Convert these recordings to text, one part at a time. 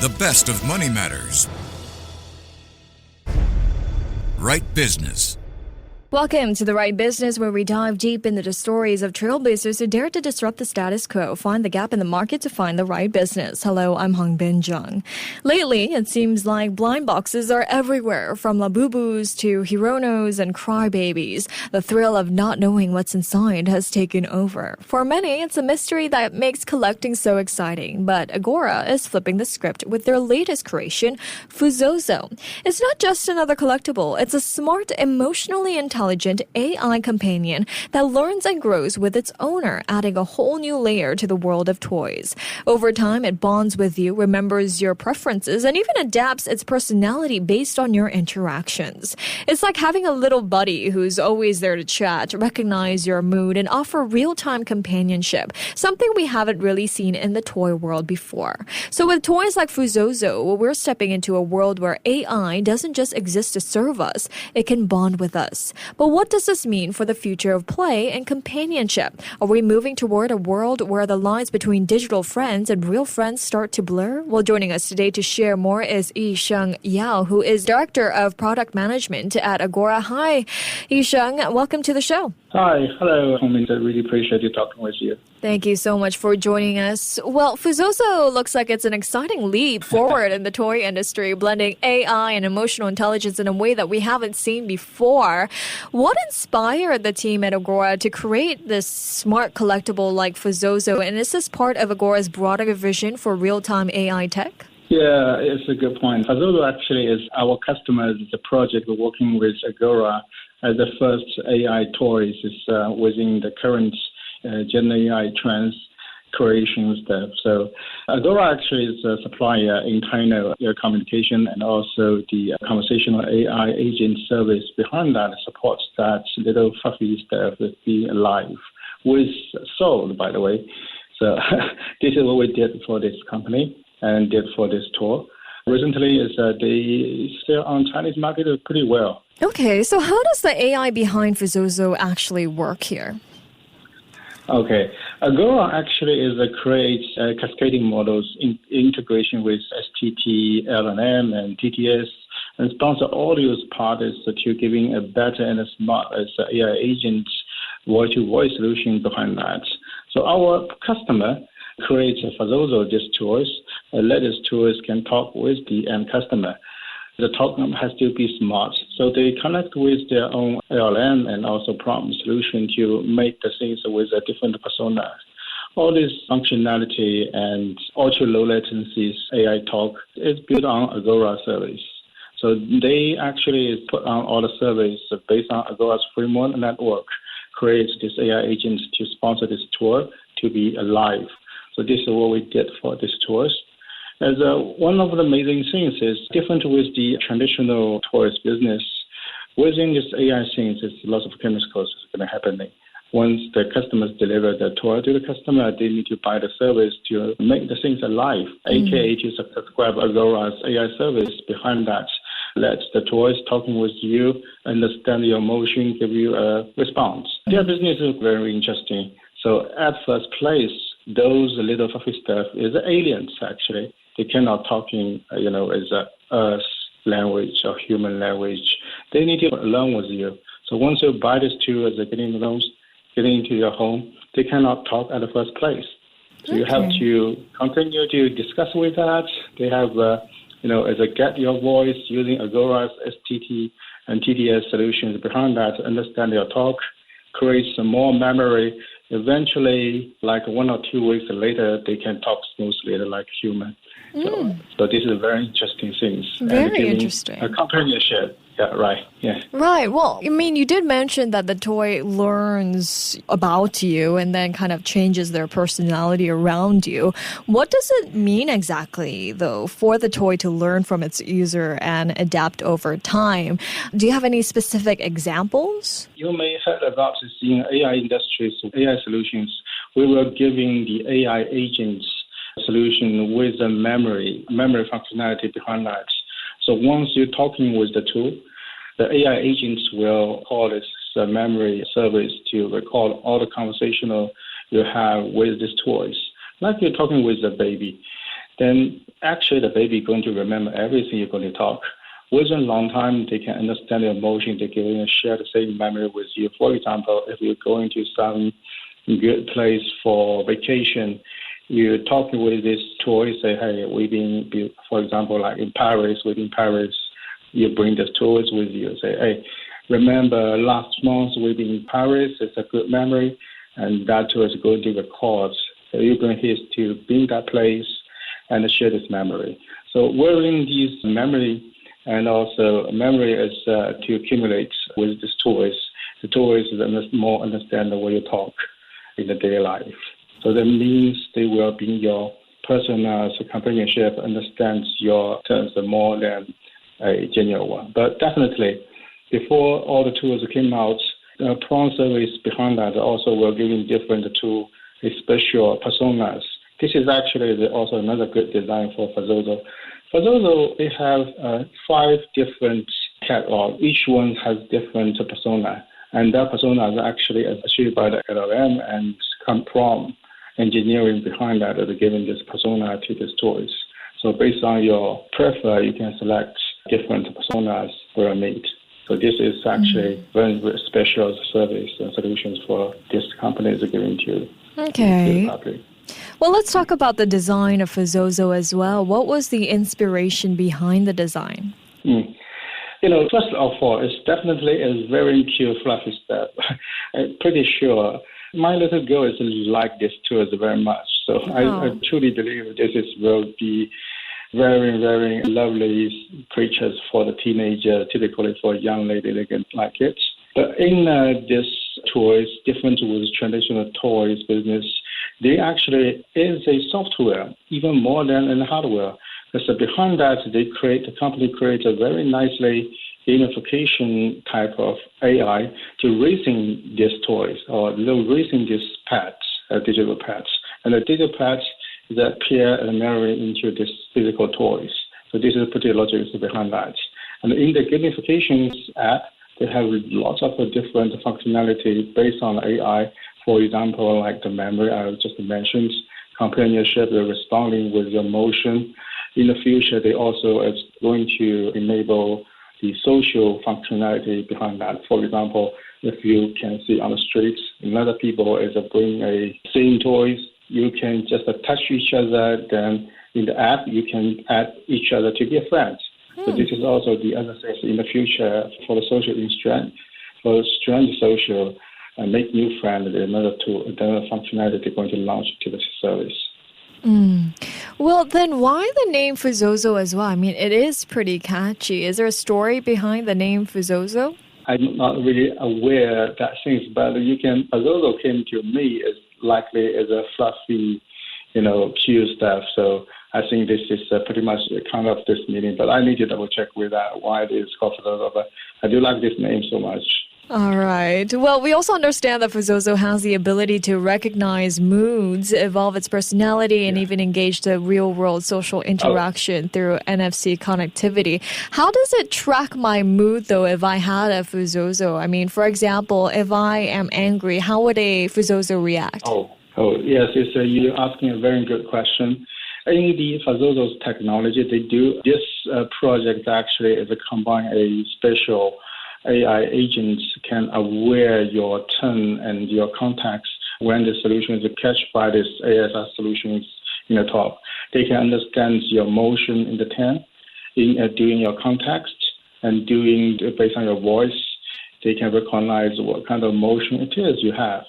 The best of money matters. Right Business. Welcome to The Right Business, where we dive deep into the stories of trailblazers who dare to disrupt the status quo, find the gap in the market to find the right business. Hello, I'm Hongbin Jeong. Lately, it seems like blind boxes are everywhere, from Labubus to Hironos and Crybabies. The thrill of not knowing what's inside has taken over. For many, it's a mystery that makes collecting so exciting. But Agora is flipping the script with their latest creation, Fuzozo. It's not just another collectible. It's a smart, emotionally intelligent AI companion that learns and grows with its owner, adding a whole new layer to the world of toys. Over time, it bonds with you, remembers your preferences, and even adapts its personality based on your interactions. It's like having a little buddy who's always there to chat, recognize your mood, and offer real-time companionship, something we haven't really seen in the toy world before. So with toys like Fuzozo, we're stepping into a world where AI doesn't just exist to serve us, it can bond with us. But what does this mean for the future of play and companionship? Are we moving toward a world where the lines between digital friends and real friends start to blur? Well, joining us today to share more is Yisheng, who is Director of Product Management at Agora. Hi, Yisheng. Welcome to the show. Hi. Hello, Hongbin. I really appreciate you talking with you. Thank you so much for joining us. Well, Fuzozo looks like it's an exciting leap forward in the toy industry, blending AI and emotional intelligence in a way that we haven't seen before. What inspired the team at Agora to create this smart collectible like Fuzozo? And is this part of Agora's broader vision for real-time AI tech? Yeah, it's a good point. Fuzozo actually is our customers. It's a project we're working with Agora as the first AI toys is within the current Gen AI trends creation step. So Agora actually is a supplier in kind of communication and also the conversational AI agent service behind that supports that little fluffy stuff that be alive with soul, by the way. So this is what we did for this company and did for this tour. Recently, is they sell on Chinese market pretty well. Okay, so how does the AI behind Fuzozo actually work here? Okay, Agora actually is creates cascading models in integration with STT, LLM, and TTS, and sponsor all those parties to giving a better and a smart AI agent voice-to-voice solution behind that. So our customer creates a Fuzozo, this tools, let these tools can talk with the end customer. The talk has to be smart, so they connect with their own LLM and also prompt solution to make the things with a different personas. All this functionality and ultra low latency AI talk is built on Agora service. So they actually put on all the service based on Agora's framework network, creates this AI agent to sponsor this tour to be alive. So this is what we did for this tours. As one of the amazing things is different with the traditional tourist business. Within this AI things, there's lots of chemicals going to happen. Once the customers deliver the tour to the customer, they need to buy the service to make the things alive, aka to subscribe Agora's AI service behind that. Let the tourist talking with you, understand your emotion, give you a response. Their business is very interesting. So at first place, those little fluffy stuff is aliens actually. They cannot talk in, as a Earth language or human language. They need to learn with you. So once you buy this tool as getting into your home, they cannot talk at the first place. So you have to continue to discuss with that. They have, as a get your voice using Agora's STT and TTS solutions behind that to understand your talk, create some more memory. Eventually, like 1 or 2 weeks later, they can talk smoothly like human. So this is a very interesting thing. Very interesting. A companionship. Yeah, right. Yeah. Right. Well, you did mention that the toy learns about you and then kind of changes their personality around you. What does it mean exactly, though, for the toy to learn from its user and adapt over time? Do you have any specific examples? You may have heard about this in AI industries, AI solutions. We were giving the AI agents solution with the memory functionality behind that. So once you're talking with the tool, the AI agents will call this memory service to record all the conversational you have with these toys. Like you're talking with a baby. then actually the baby is going to remember everything you're going to talk. Within a long time, they can understand your emotion. They can share the same memory with you. For example, if you're going to some good place for vacation, you're talking with this toy, say, hey, for example, like in Paris, within Paris, you bring this toys with you. Say, hey, remember last month we've been in Paris. It's a good memory. And that toy is going to record. So you're going to be in that place and share this memory. So wearing these memory and also memory is to accumulate with these toys. The toys more understand the way you talk in the daily life. So that means they will be your personal companionship, understands your terms more than a genuine one. But definitely, before all the tools came out, the prawn service behind that also were giving different to special personas. This is actually also another good design for Fuzozo. Fuzozo, they have 5 different catalogs. Each one has different persona. And that persona is actually achieved by the LLM and come from engineering behind that giving this persona to these toys. So based on your preference, you can select different personas for your need. So this is actually very, very special service and solutions for these companies are giving to the public. Well, let's talk about the design of Fuzozo as well. What was the inspiration behind the design? First of all, it's definitely a very cute, fluffy stuff. I'm pretty sure my little girl is like this too very much. So I truly believe this will be very, very lovely creatures for the teenager, typically for a young lady, they can like it. But in this toys, different with traditional toys business, they actually is a software, even more than a hardware. Because behind that, the company creates a very nicely gamification type of AI to raising these toys or raising these pets, digital pets. And the digital pets that appear and marry into these physical toys. So this is pretty logic behind that. And in the gamifications app, they have lots of different functionality based on AI. For example, like the memory I just mentioned, companionship, responding with your motion. In the future, they also is going to enable the social functionality behind that. For example, if you can see on the streets, another people is bringing a same toys, you can just attach each other. Then in the app, you can add each other to be friends. So this is also the other thing in the future for the social strand social and make new friends. Another functionality they're going to launch to the service. Well, then why the name Fuzozo as well? I mean, it is pretty catchy. Is there a story behind the name Fuzozo? I'm not really aware of that things, but Fuzozo came to me as likely as a fluffy, cute stuff. So I think this is pretty much kind of this meaning, but I need to double check with that why it is called Fuzozo. But I do like this name so much. All right. Well, we also understand that Fuzozo has the ability to recognize moods, evolve its personality, and even engage the real-world social interaction through NFC connectivity. How does it track my mood, though, if I had a Fuzozo? I mean, for example, if I am angry, how would a Fuzozo react? Yes. You're asking a very good question. In the Fuzozo's technology, they do this project actually is combine a special AI agents can aware your tone and your context when the solution is catched by this ASR solutions in the top. They can understand your motion in the tone, during your context, and based on your voice, they can recognize what kind of motion it is you have.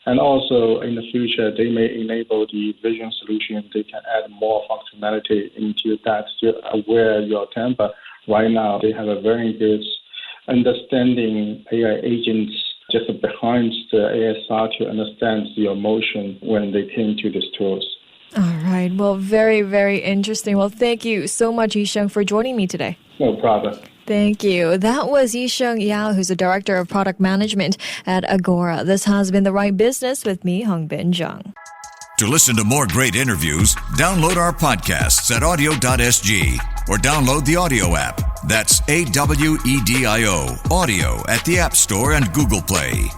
And also in the future, they may enable the vision solution. They can add more functionality into that to aware your tone. But right now, they have a very good understanding AI agents just behind the ASR to understand your emotion when they came to these tools. All right. Well, very, very interesting. Well, thank you so much, Yisheng, for joining me today. No problem. Thank you. That was Yisheng Yao, who's the Director of Product Management at Agora. This has been The Right Business with me, Hongbin Jeong. To listen to more great interviews, download our podcasts at audio.sg or download the audio app. That's AWEDIO, audio at the App Store and Google Play.